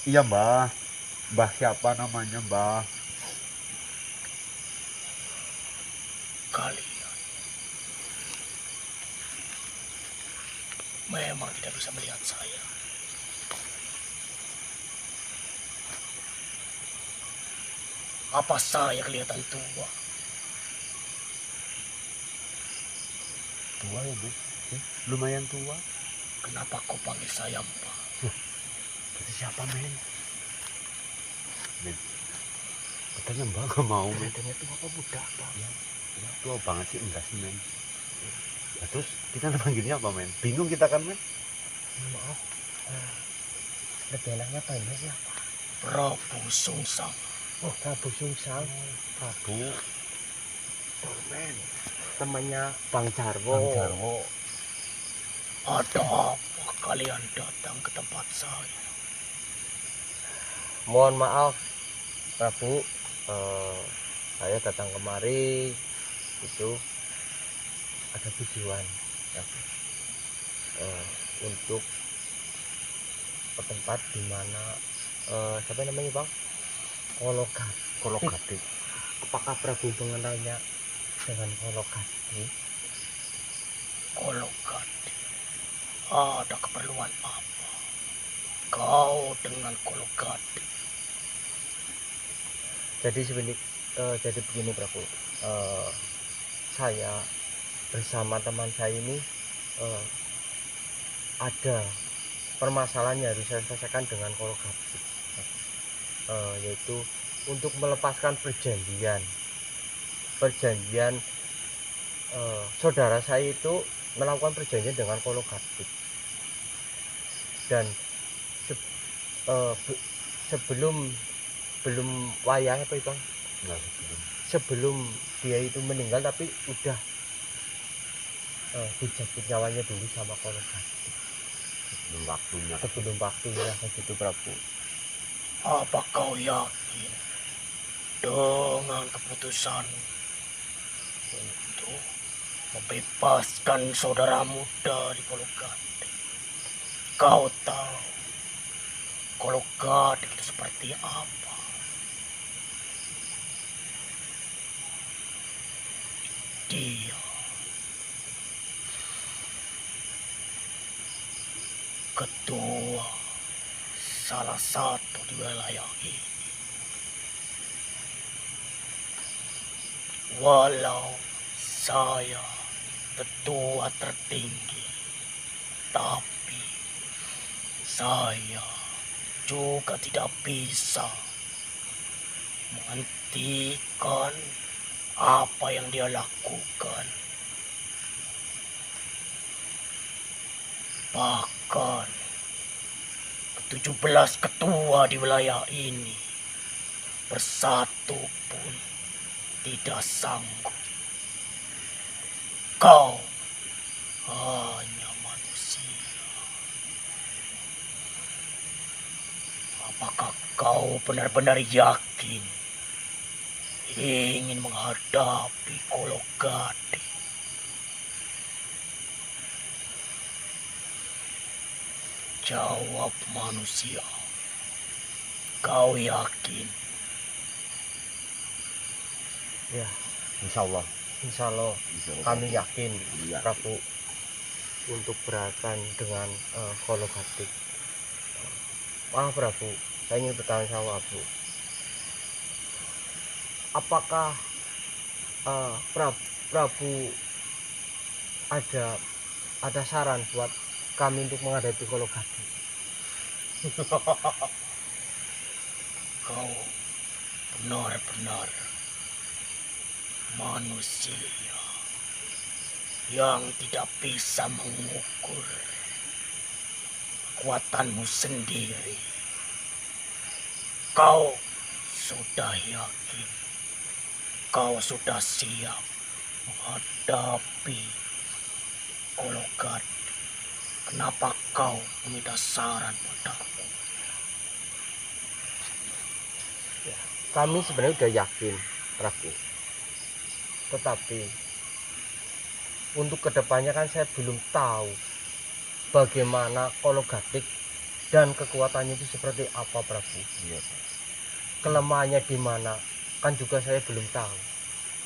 Iya Mbah. Mbah siapa namanya Mbah? Kalian memang tidak bisa melihat saya. Apa saya kelihatan tua? Tua ya Bu. Lumayan tua. Kenapa kau panggil saya Mbah? Itu siapa men? Men. Katanya Mbah gak mau men. Kelihatannya tua apa muda Bang? Ya, tua banget sih enggak sih men. Ya, terus kita panggilnya apa men? Bingung kita kan men? Maaf, lebih enaknya panggilnya siapa? Prabu Sungsang. Oh, Prabu Sungsang. Prabu. Oh, men. Temannya Bang Jarwo. Bang Jarwo. Ada apa kalian datang ke tempat saya? Mohon maaf, Prabu. Saya datang kemari itu ada tujuan, Prabu. Untuk ke tempat di mana siapa namanya Bang? Kologatik. Apakah Prabu mengenalnya dengan Kolokati? Kolokati. Ada keperluan apa kau dengan Kolokati? Jadi begini Prabu. Saya bersama teman saya ini ada permasalahan yang harus saya selesaikan dengan Kolokati, yaitu untuk melepaskan perjanjian saudara saya itu melakukan perjanjian dengan Kolokati, dan sebelum wayang apa itu Bang? Nah, Sebelum dia itu meninggal tapi udah dijabut nyawanya dulu sama Kolokati sebelum waktunya begitu Prabu. Apa kau yakin dengan keputusan untuk membebaskan saudaramu dari Kolokati? Kau tahu Kolokati itu seperti apa? Dia ketua salah satu di wilayah ini. Walau saya ketua tertinggi, tapi saya juga tidak bisa menghentikan apa yang dia lakukan. Bahkan ke-17 ketua di wilayah ini bersatu pun tidak sanggup. Kau hanya manusia. Apakah kau benar-benar yakin ingin menghadapi Kolokati? Jawab manusia. Kau yakin? Ya, Insya Allah. Kami yakin, Prabu, untuk beratan dengan Kolokati. Maaf Prabu, saya ingin bertanya sama Prabu. Apakah Prabu ada saran buat kami untuk menghadapi Kolokati? Kau benar-benar manusia yang tidak bisa mengukur kekuatanmu sendiri. Kau sudah yakin, kau sudah siap menghadapi Kolokati. Kenapa kau meminta saran padaku? Kami sebenarnya sudah yakin, Prabu. Tetapi untuk kedepannya kan saya belum tahu bagaimana Kolokati dan kekuatannya itu seperti apa, Prabu? Iya, Pak. Kelemahannya di mana? Kan juga saya belum tahu.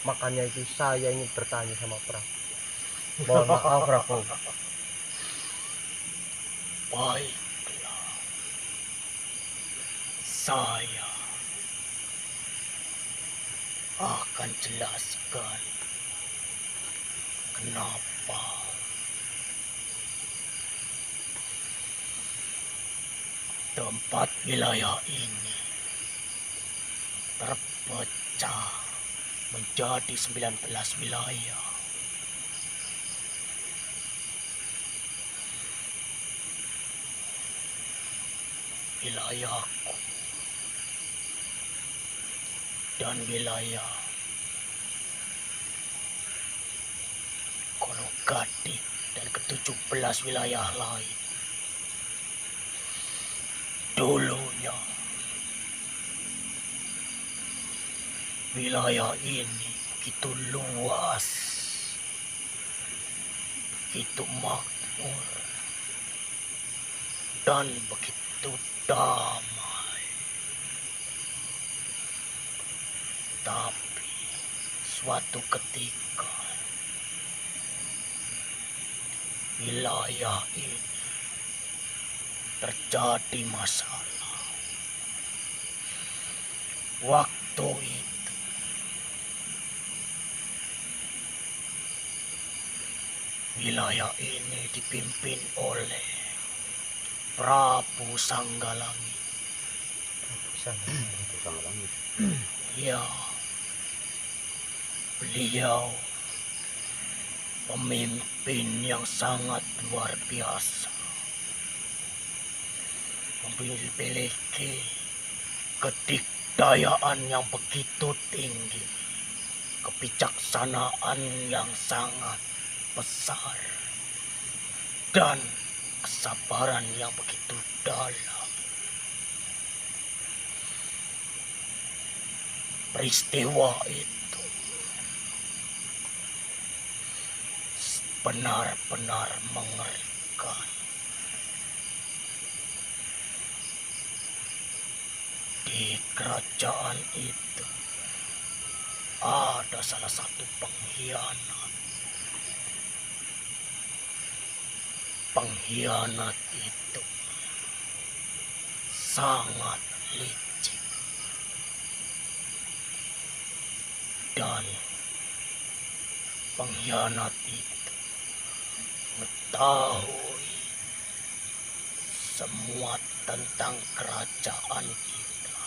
Makanya itu saya ingin bertanya sama Prabu. Mohon maaf, Prabu. Baiklah, saya akan jelaskan kenapa tempat wilayah ini terpecah menjadi 19 wilayah. Wilayahku dan wilayah Kologadik dan ke-17 wilayah lain dulunya wilayah ini begitu luas, begitu makmur, dan begitu damai. Tapi suatu ketika wilayah ini terjadi masalah. Waktu itu wilayah ini dipimpin oleh Prabu Sanggalangi. Itu sangat langit. Ya, beliau pemimpin yang sangat luar biasa, memiliki kedikdayaan yang begitu tinggi, kebijaksanaan yang sangat besar, dan kesabaran yang begitu dalam. Peristiwa itu benar-benar mengerikan. Di kerajaan itu ada salah satu pengkhianat. Pengkhianat itu sangat licik dan pengkhianat itu mengetahui semua tentang kerajaan kita,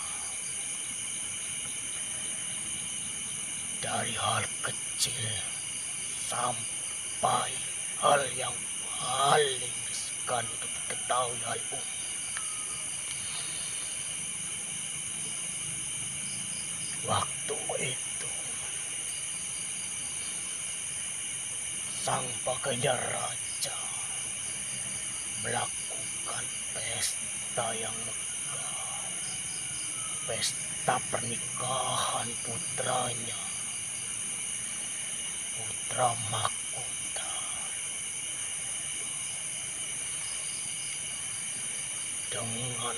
dari hal kecil sampai hal yang paling riskan untuk diketahui hal umum. Waktu itu sang baginda raja melakukan pesta yang megah, pesta pernikahan putranya, Putra Mahkota. Dengan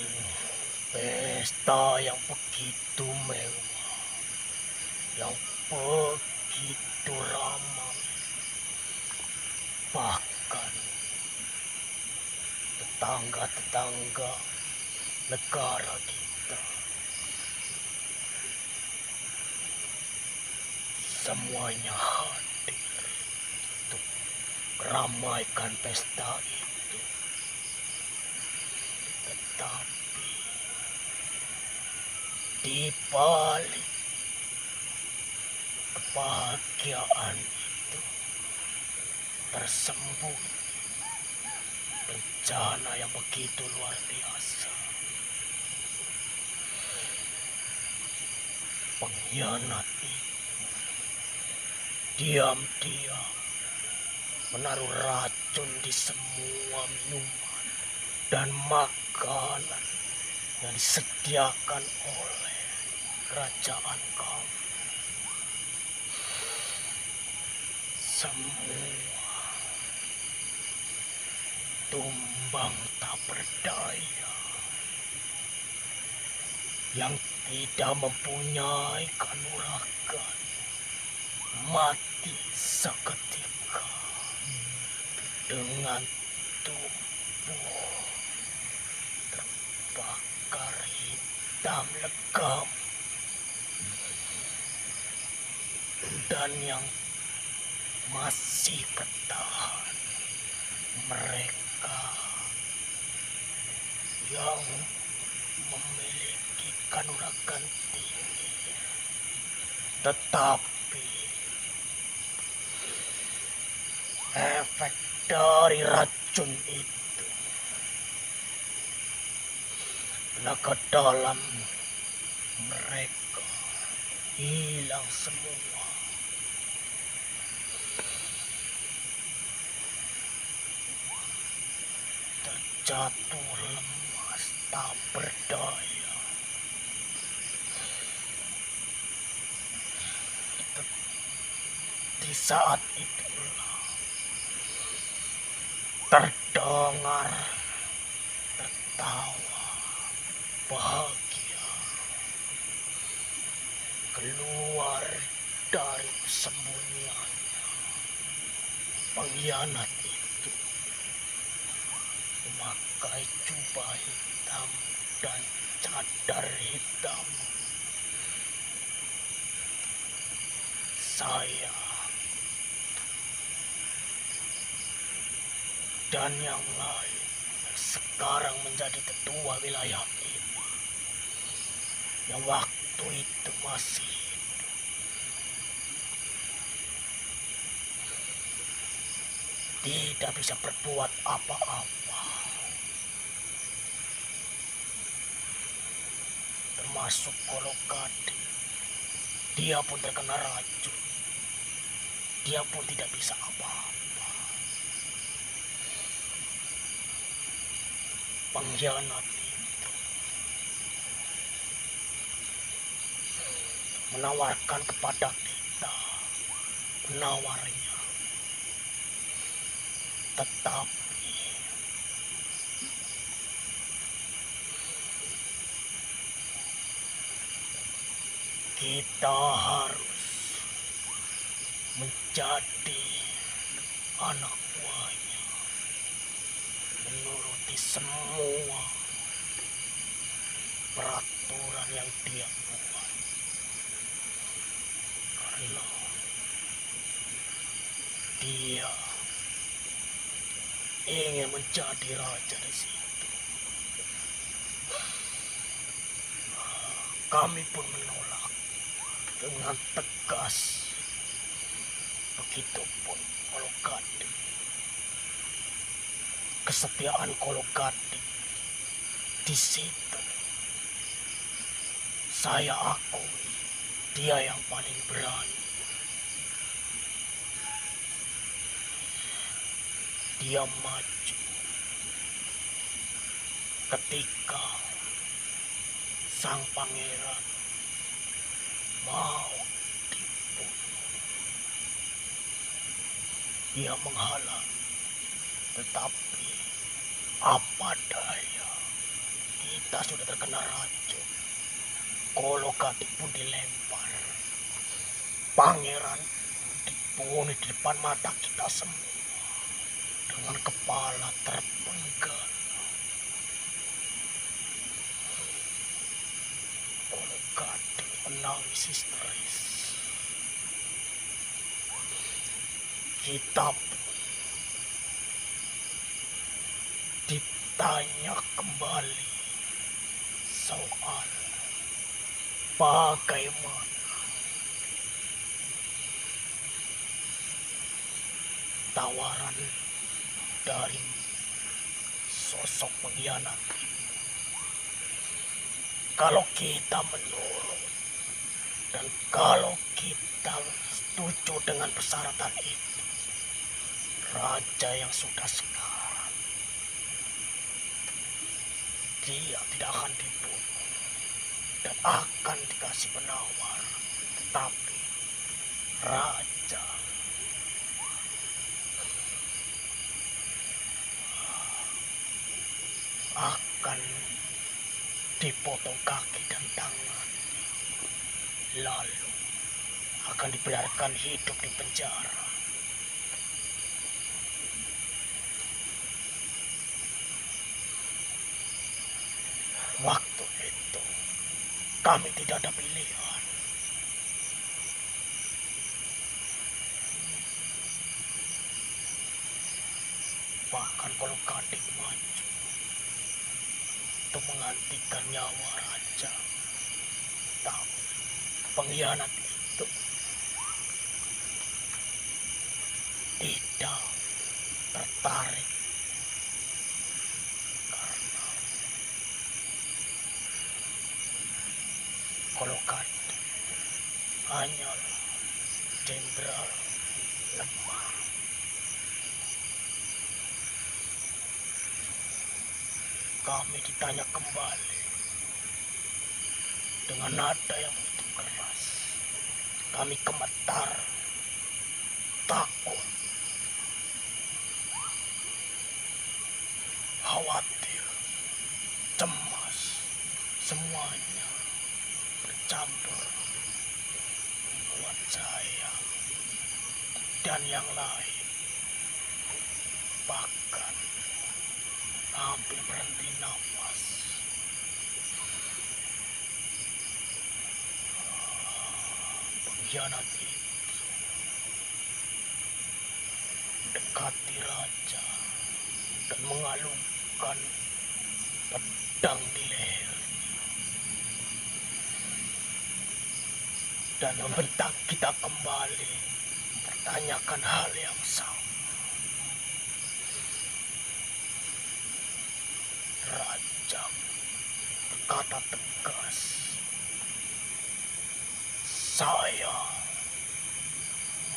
pesta yang begitu mewah, yang begitu ramai, bahkan tetangga-tetangga negara kita semuanya hadir untuk meramaikan pesta itu. Tetapi di balik kebahagiaan itu tersembunyi bencana yang begitu luar biasa. Pengkhianat itu diam-diam menaruh racun di semua minuman dan makanan yang disediakan oleh kerajaan kami. Semua tumbang tak berdaya yang tidak mempunyai kanuragan mati seketika dengan tubuh terbakar hitam legam, dan yang masih bertahan mereka yang memiliki kanuragan tinggi, tetapi efek dari racun itu tenaga dalam mereka hilang semua. Terjatuh lemas tak berdaya. Di saat itulah terdengar tertawa bahagia keluar dari persembunyiannya. Pengkhianat itu memakai jubah hitam dan cadar hitam. Saya dan yang lain sekarang menjadi tetua wilayah ini yang waktu itu masih hidup. Tidak bisa berbuat apa-apa, termasuk Golokade. Dia pun terkena racun. Dia pun tidak bisa apa-apa. Pengkhianat itu menawarkan kepada kita penawarnya, tetapi kita harus menjadi anak buahnya, menuruti semua peraturan yang dia buat, karena dia ingin menjadi raja di situ. Kami pun menolak dengan tegas. Begitupun Golokade. Kesetiaan Golokade di situ saya akui dia yang paling berani. Dia maju ketika sang pangeran mau dibunuh. Dia menghalang, tetapi apa daya, kita sudah terkena racun. Golokade pun dilempar. Pangeran dibunuh di depan mata kita semua dengan kepala terpenggal. Golokade menangis histeris. Kita ditanya kembali soal bagaimana tawaran dari sosok pengkhianat. Kalau kita menurut dan kalau kita setuju dengan persyaratan itu, raja yang sudah sekarang dia tidak akan dibunuh dan akan dikasih penawar, tetapi raja akan dipotong kaki dan tangan, lalu akan dibiarkan hidup di penjara. Waktu itu kami tidak ada pilihan. Bahkan kalau Kadek maju untuk menggantikan nyawa raja, tapi pengkhianat itu tidak tertarik karena kalau Kadek hanyalah jenderal lemah. Kami ditanya kembali dengan nada yang begitu keras. Kami gemetar, takut, khawatir, cemas, semuanya bercampur buat saya dan yang lain. Bahkan hampir berhenti nafas. Pengkhianat itu mendekati raja dan mengalungkan pedang di lehernya dan membentak kita kembali, pertanyakan hal yang sama. Raja berkata tegas, "Saya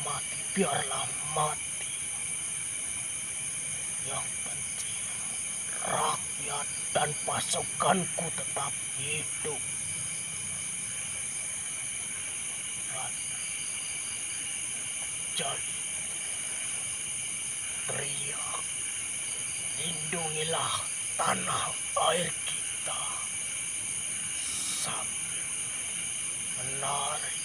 mati biarlah mati. Yang penting rakyat dan pasukanku tetap hidup." Jadi teriak, "Lindungilah tanah air kita," sambil menarik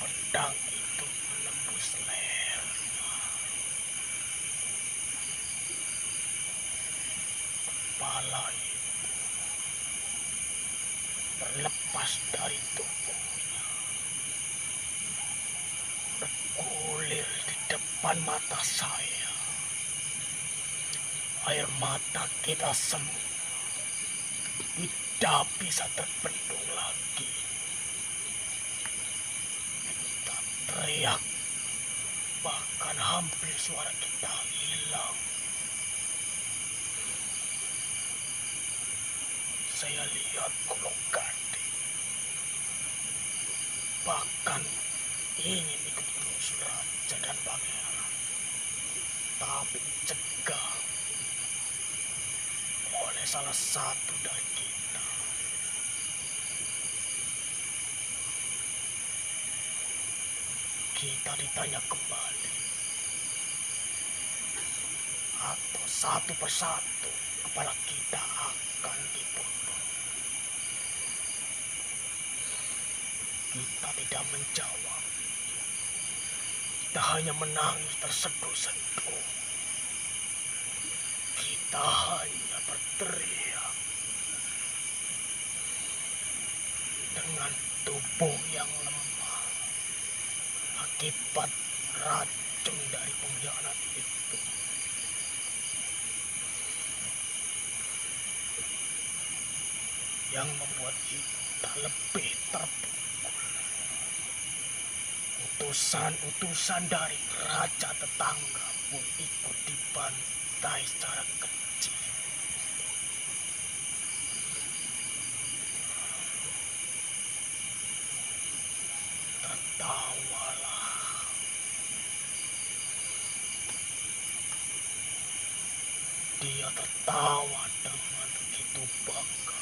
pedang itu menembus lehernya. Kepala itu terlepas dari tubuhnya, bergulir di depan mata saya. Air mata kita semua tidak bisa terbendung lagi. Kita teriak, bahkan hampir suara kita hilang. Saya lihat kalau Kadek bahkan ingin ikut menyusul raja dan pangeran, tapi dicegah oleh salah satu dari kita. Kita ditanya kembali, atau satu persatu kepala kita akan dipotong. Kita tidak menjawab. Kita hanya menangis terseduh-seduh. Kita hanya berteriak dengan tubuh yang lemah akibat racun dari pengkhianat itu. Yang membuat kita lebih terpukul. Utusan-utusan dari raja tetangga pun ikut dibantai secara kecil. Tertawalah. Dia tertawa dengan begitu bangga.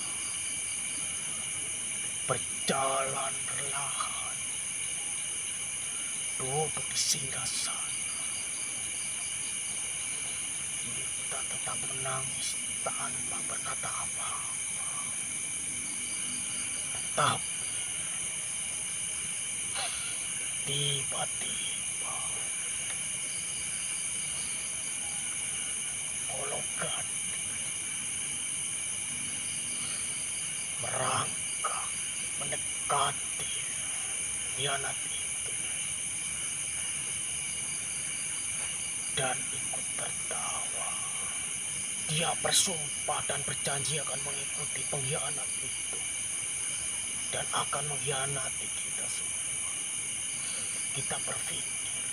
Berjalan perlahan, duduk di singgasana. kita tetap menangis tanpa berkata apa-apa. Tapi tiba-tiba Kologan merangkak mendekati pengkhianat itu dan ikut tertawa. Dia bersumpah dan berjanji akan mengikuti pengkhianat itu dan akan mengkhianati kita semua. Kita berpikir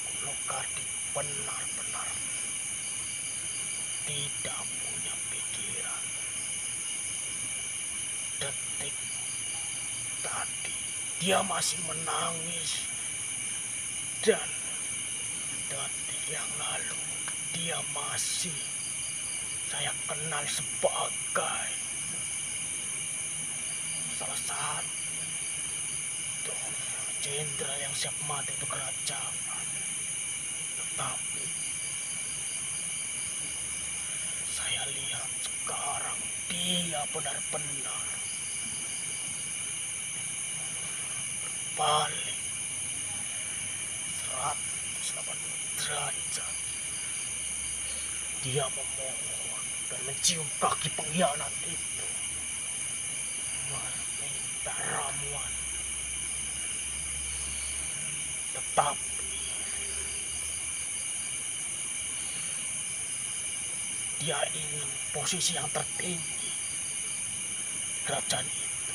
Kologardi benar-benar tidak punya pikiran. Detik tadi dia masih menangis dan detik yang lalu dia masih saya kenal sebagai salah satu jenderal yang siap mati untuk kerajaan. Tetapi saya lihat sekarang dia benar-benar balik 180 derajat. Dia memohon dan mencium kaki pengkhianat itu, meminta ramuan. Tetapi dia ingin posisi yang tertinggi kerajaan itu.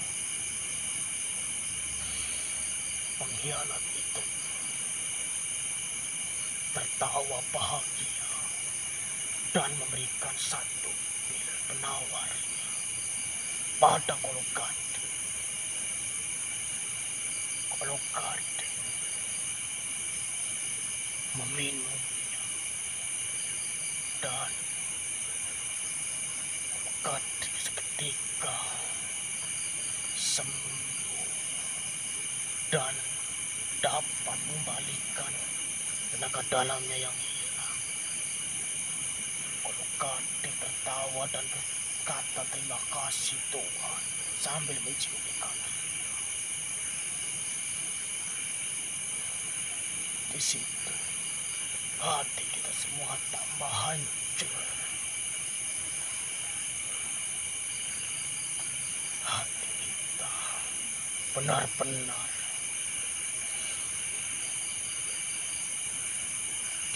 Pengkhianat itu tertawa bahagia dan memberikan satu pil penawarnya pada Kologardi. Kologardi meminumnya dan Kologardi seketika sembuh dan dapat mengembalikan tenaga dalamnya yang hilang. Kologardi tertawa dan berkata terima kasih Tuhan sambil menciumi kaki. Di situ hati kita semua tambah hancur. Hati kita benar-benar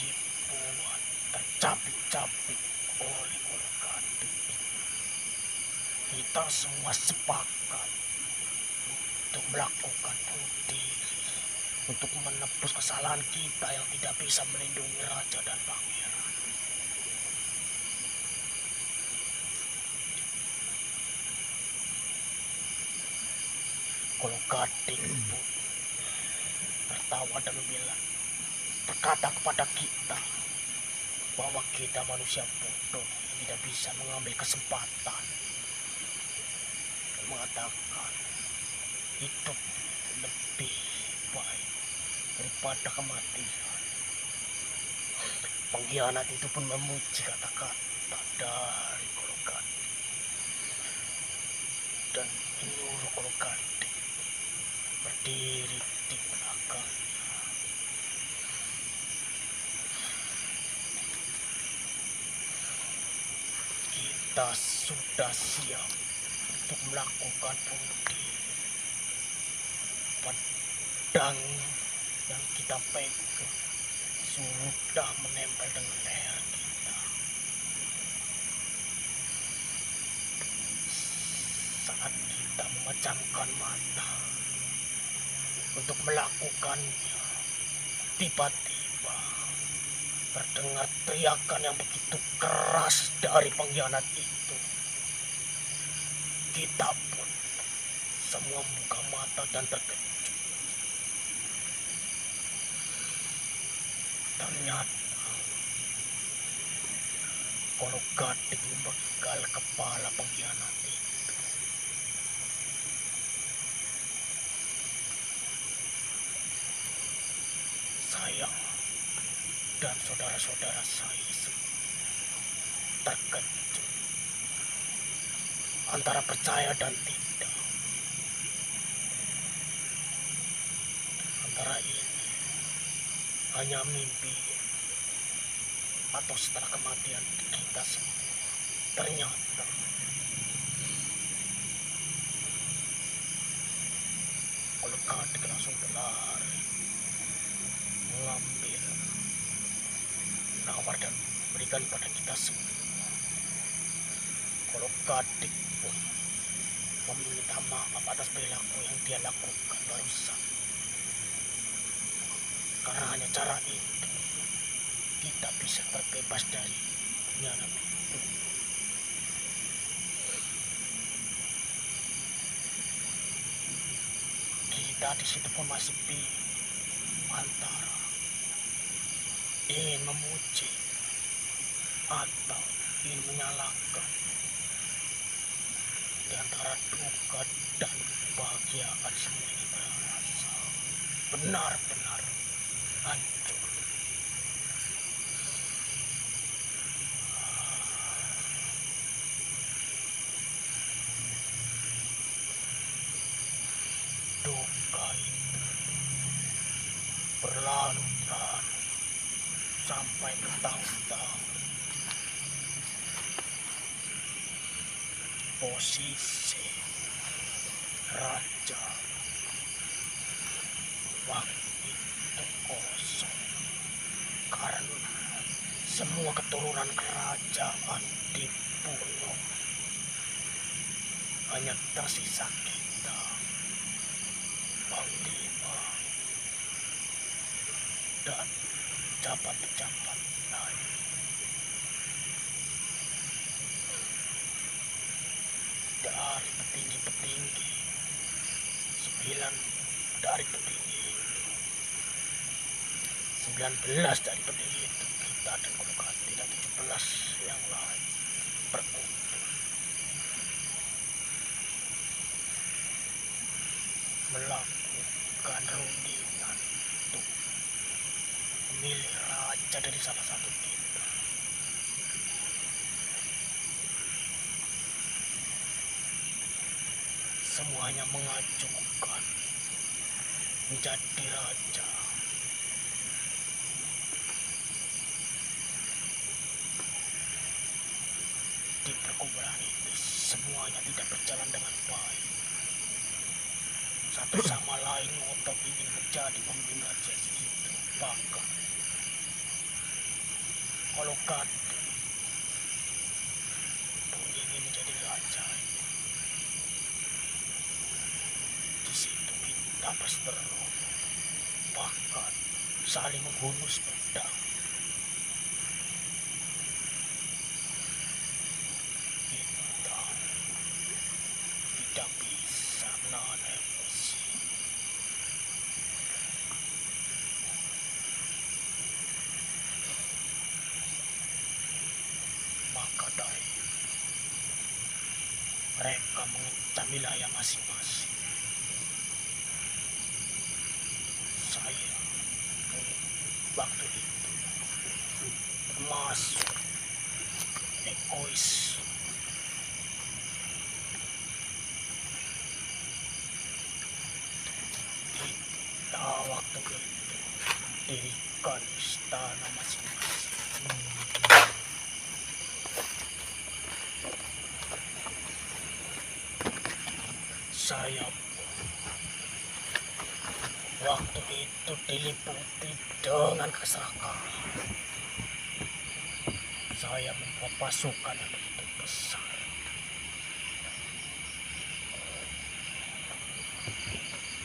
dibuat tercapik-capik oleh Kologardi. Kita semua sepakat untuk melakukan bunuh diri, untuk menebus kesalahan kita yang tidak bisa melindungi raja dan pangeran. Kologardi pun tertawa dan berkata kepada kita bahwa kita manusia bodoh yang tidak bisa mengambil kesempatan, dan mengatakan hidup lebih baik daripada kematian. Pengkhianat itu pun memuji kata-kata dari Kologardi dan menyuruh Kologardi berdiri di belakangnya. Kita sudah siap untuk melakukan bunuh diri. Pedang yang kita pegang sudah menempel dengan leher kita. Saat kita memejamkan mata untuk melakukannya, tiba-tiba terdengar teriakan yang begitu keras dari pengkhianat itu. Kita pun semua membuka mata dan terkejut. Ternyata Kologardi membegal kepala pengkhianat itu. Sayang, dan saudara-saudara saya semua terkejut antara percaya dan tidak. Antara ini hanya mimpi atau setelah kematian kita semua. Ternyata kalau Kadik langsung berlari mengambil nawar dan berikan pada kita semua. Kalau Kadik pun meminta maaf atas perilaku yang dia lakukan barusan. Karena hanya cara itu kita bisa terbebas dari nyala itu. Kita di situ pun masih bingung antara ingin memuji atau ingin menyalahkan, di antara duka dan kebahagiaan semuanya terasa benar-benar hancur. Duka itu berlalu-lalu sampai bertahun-tahun. Posisi raja waktu itu kosong karena semua keturunan kerajaan dibunuh. Hanya tersisa kita, panglima dan pejabat-pejabat lain. Dari petinggi-petinggi, 9 dari petinggi itu, 19 dari petinggi itu kita dan Kolokati dan 17 yang lain berkumpul melakukan rundingan untuk memilih raja dari salah satu kita. Semuanya mengajukan menjadi raja. Di perkumpulan ini semuanya tidak berjalan dengan baik. Satu sama lain ngotot ingin menjadi pemimpin raja itu. Bahkan kalau Kadik pun ingin menjadi raja. Di situ kita berseteru, bahkan saling menghunus pedang. Kita tidak bisa menahan emosi. Maka dari mereka mengincar wilayah masing-masing. Saya waktu itu termasuk egois. Kita waktu itu dirikan istana masing-masing. Saya waktu itu diliputi dengan keserakahan. Saya membawa pasukan yang begitu besar.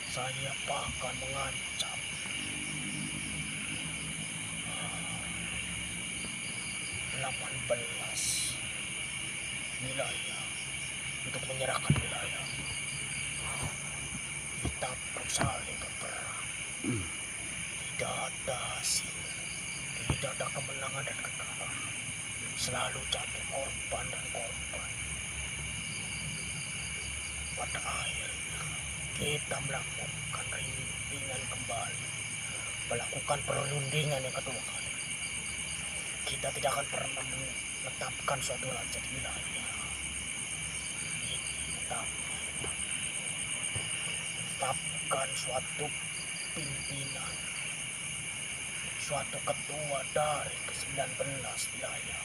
Saya bahkan mengancam 18 wilayah untuk menyerahkan wilayah. Kita pun saling berperang. Tidak ada hasil, tidak ada kemenangan dan kekalahan. Selalu jatuh korban dan korban. Pada akhirnya kita melakukan rundingan kembali, melakukan perundingan yang kedua kali. kita tidak akan pernah menetapkan suatu raja di wilayah ini, tetapkan suatu pimpinan, suatu ketua dari ke-19 wilayah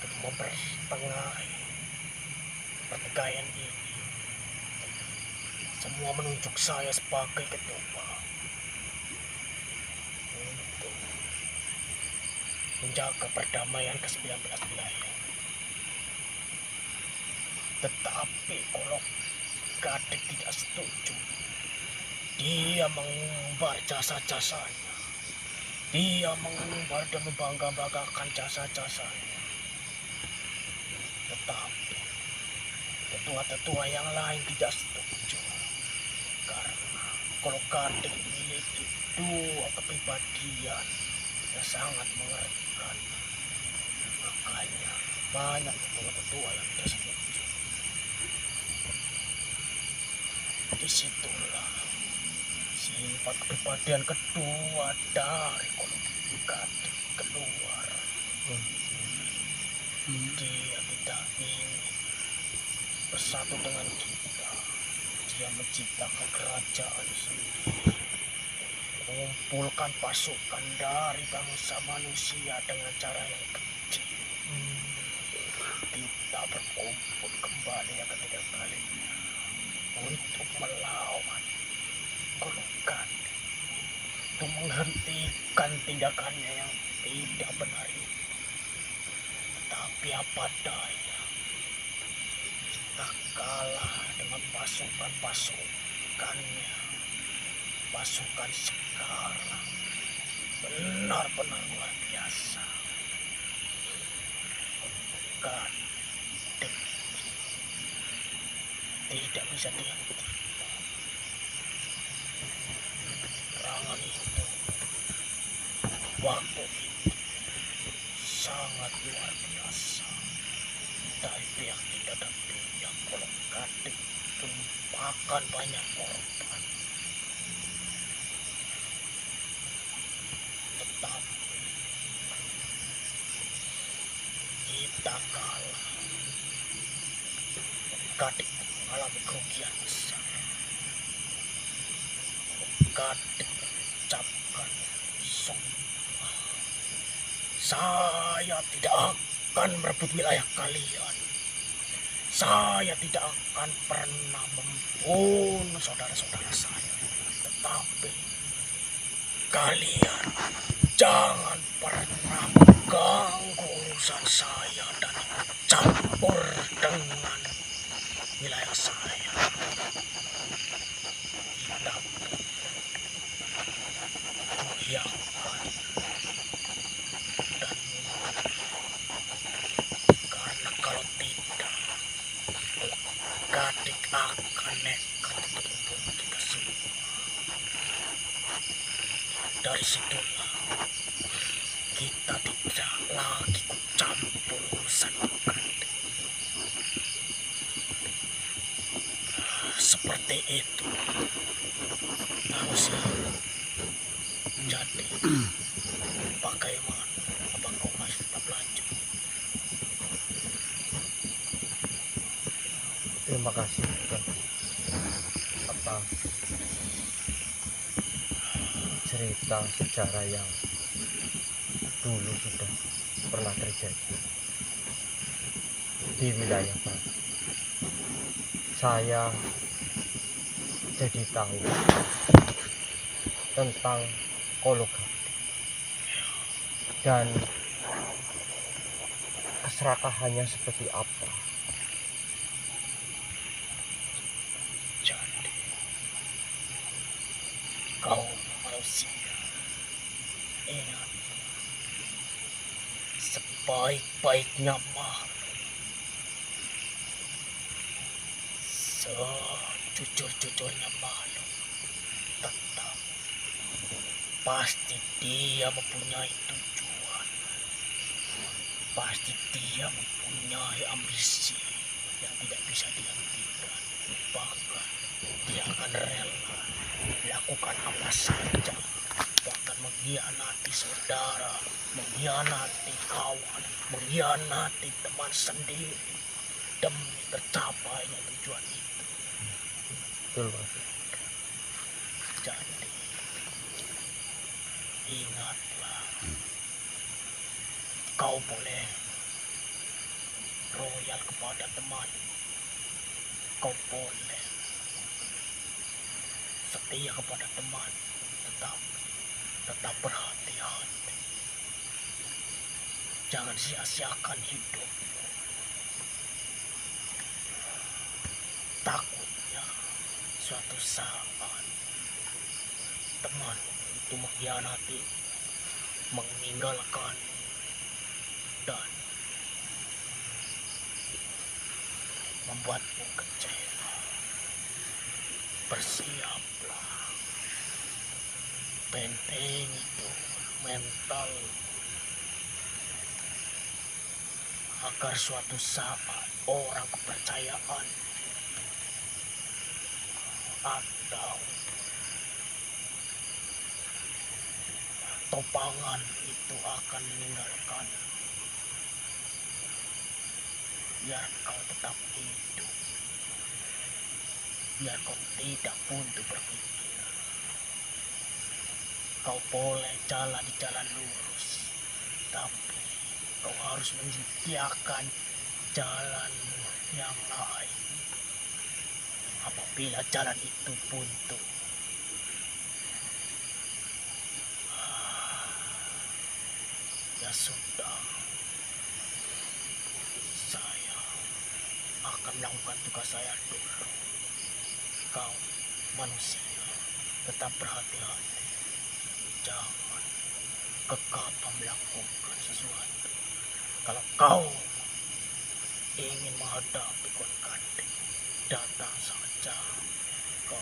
untuk mempertengahi pertikaian ini. Semua menunjuk saya sebagai ketua untuk menjaga perdamaian ke-19 wilayah. Tetapi kalau Kadek tidak setuju, dia mengumbar jasa-jasanya, dia mengumbar dan membangga-banggakan jasa-jasanya. Tetapi tetua-tetua yang lain tidak setuju, karena kalau Kadek memiliki dua kepribadian yang sangat mengerikan, makanya banyak tetua-tetua yang tidak setuju. Disitulah sifat kepribadian kedua dari Kadek keluar. Dia tidak ingin bersatu dengan kita. Dia menciptakan kerajaan sendiri, mengumpulkan pasukan dari bangsa manusia dengan cara yang kecil. Kita berkumpul kembali yang ketiga kalinya untuk melawan Golongan, untuk menghentikan tindakannya yang tidak benar itu. Tapi apa daya, kita kalah dengan pasukannya. Pasukan sekarang benar-benar luar biasa. Kadek tidak bisa dihentikan. Perangan itu, waktu itu sangat luar biasa. Dari pihak kita dan pihak Golongan tumpahkan banyak korban. Tetapi kita kalah. Kadek mengalami kerugian besar. Kadek mengucapkan sumpah, saya tidak akan merebut wilayah kalian. Saya tidak akan pernah membunuh saudara-saudara saya. Tetapi kalian jangan pernah mengganggu urusan saya dan campur dengan wilayah saya. Kita goyahkan dan karena kalau tidak, Kadek akan nekat untuk membunuh kita semua. Dari situlah kita tidak lagi campur urusan Kadek. Seperti itu harusnya. Jadi bagaimana? Apa kau masih tetap lanjut? Terima kasih atas cerita sejarah yang dulu sudah pernah terjadi di wilayah Bali. Saya jadi tahu tentang Golongan dan keserakahannya seperti apa. Jadi kau manusia, ingat, sebaik-baiknya makhluk, sejujur-jujurnya makhluk, tetap pasti dia mempunyai tujuan, pasti dia mempunyai ambisi yang tidak bisa dihentikan. Bahkan dia akan rela melakukan apa saja, bahkan mengkhianati seorang saudara, mengkhianati kawan, mengkhianati teman sendiri demi tercapainya tujuan itu. Betul Pak. Jadi ingatlah, kau boleh royal kepada teman, kau boleh setia kepada teman, tetapi tetap berhati-hati. Jangan sia-siakan hidup. Takutnya suatu saat teman itu mengkhianati, meninggalkan, dan membuatmu kecewa. Bersiaplah, penting itu mental, agar suatu saat orang kepercayaan atau topangan itu akan meninggalkan, biar kau tetap hidup, biar kau tidak buntu berpikir. Kau boleh jalan di jalan lurus, tapi kau harus menyediakan jalan yang lain. Apabila jalan itu buntu, ya sudah, saya akan melakukan tugas saya dulu. Kau manusia, tetap berhati-hati. Jangan gegabah melakukan sesuatu. Kalau kau ingin menghadapi konflik, datang saja kau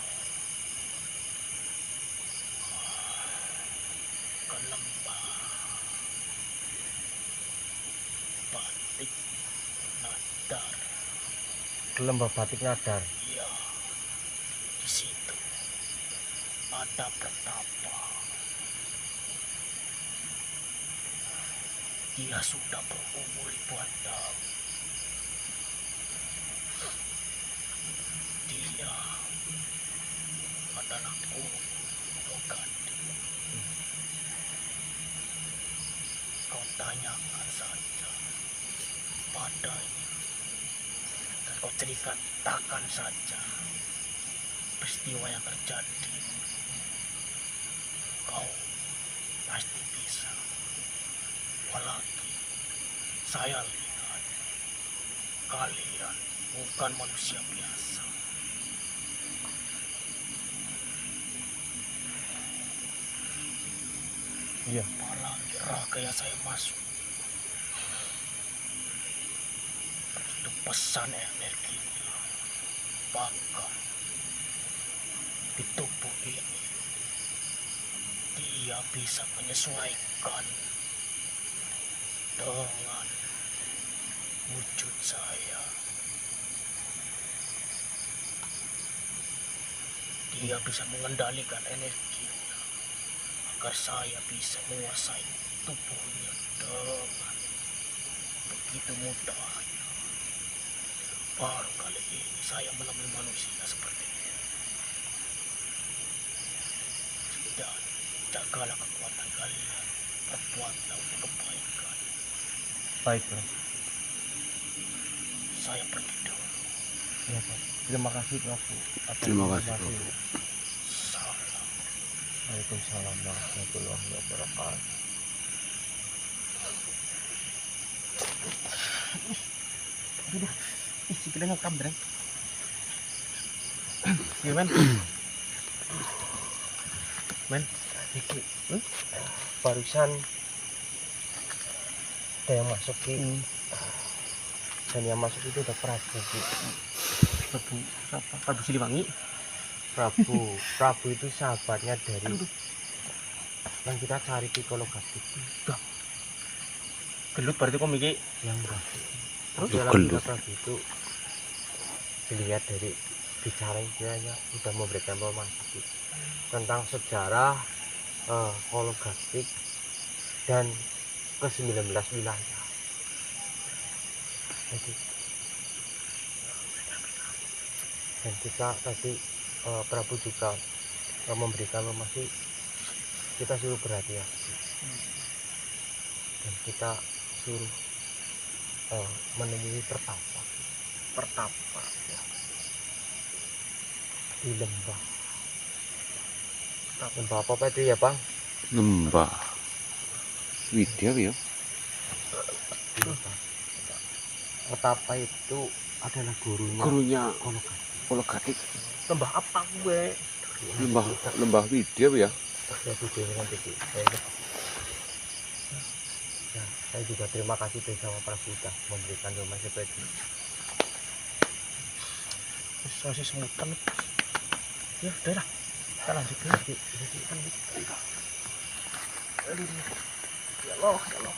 ke lembah Batik Nadar. Ke lembah Batik Nadar. Ya, di situ ada pertapa. Dia sudah berumur ribuan tahun. Dia adalah guru Lokadi. Kau tanyakan saja padanya, dan kau ceritakan saja peristiwa yang terjadi. Kau pasti bisa. Apalagi saya lihat kalian bukan manusia biasa. Iya. Apalagi raga yang saya masuk, itu pesan energinya. Bahkan di tubuh ini dia bisa menyesuaikan dengan wujud saya. Dia bisa mengendalikan energinya agar saya bisa menguasai tubuhnya dengan begitu mudahnya. Baru kali ini saya menemui manusia seperti ini. Dan jagalah kekuatan kalian, perbuatlah untuk kebaikan. Baik Bro. Saya pergi dulu. Ya Pak. Terima kasih Bro. Terima kasih, Bro. Salam. Waalaikumsalam warahmatullahi wabarakatuh. Ih, kita ngekam Dreng. Gimana? Men, Iki, barusan ada yang masuk Ki. Dan yang masuk itu udah Prabu Ki. Prabu siapa? Prabu Siliwangi. Prabu itu sahabatnya dari yang kita cari psikologi. Gelut berarti kok mikir. Yang enggak. Terus? Dalam Gelut. Prabu itu dilihat dari bicara istilahnya udah memberikan informasi tentang sejarah hologastik dan ke 19 wilayah. Jadi, dan kita tadi Prabu juga memberikan informasi, kita suruh berhati-hati dan kita suruh menemui pertapa ya. di lembah apa itu ya Bang? Lembah Widya ya. Pertapa itu adalah gurunya Gurunya Kologati. Kologati. Lembah apa gue? Lembah Widya ya. Saya juga terima kasih bersama Prabu sudah memberikan informasi seperti ini. Masih semutan. Ya udah lah, kita lanjut dulu. Jadi, Ya Allah, ya Allah.